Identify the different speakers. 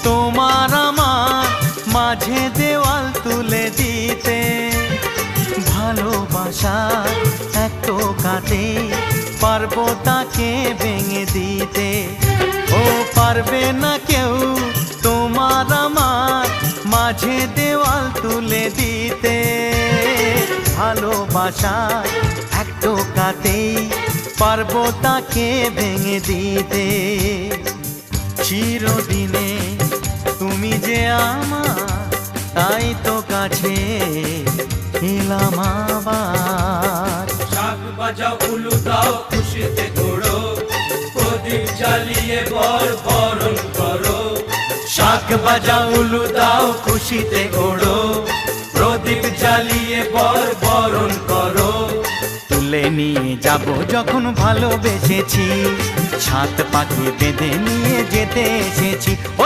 Speaker 1: তোমার আমার মাঝে দেওয়াল তুলে দিতে। ভালোবাসা এক টোকাতে পারবো তাকে ভেঙে দিতে। ও পারবে না কেউ তোমার আমার মাঝে দেওয়াল তুলে দিতে। ভালোবাসা এক টোকাতেই পারবো তাকে ভেঙে দিতে। চিরদিনে তুমি যে আমার, তাই তো কাছে এলাম আবার।
Speaker 2: শাক বাজাও উলু দাও খুশিতে ঘোড়ো, প্রদীপ জ্বালিয়ে বরণ করো।
Speaker 1: শাক বাজাও উলু দাও খুশিতে ঘোড়ো,
Speaker 2: প্রদীপ জ্বালিয়ে বরণ করো।
Speaker 1: তুলে নিয়ে যাব যখন ভালোবেসেছি, ছাদ পাখি বেঁধে নিয়ে যেতে এসেছি। ও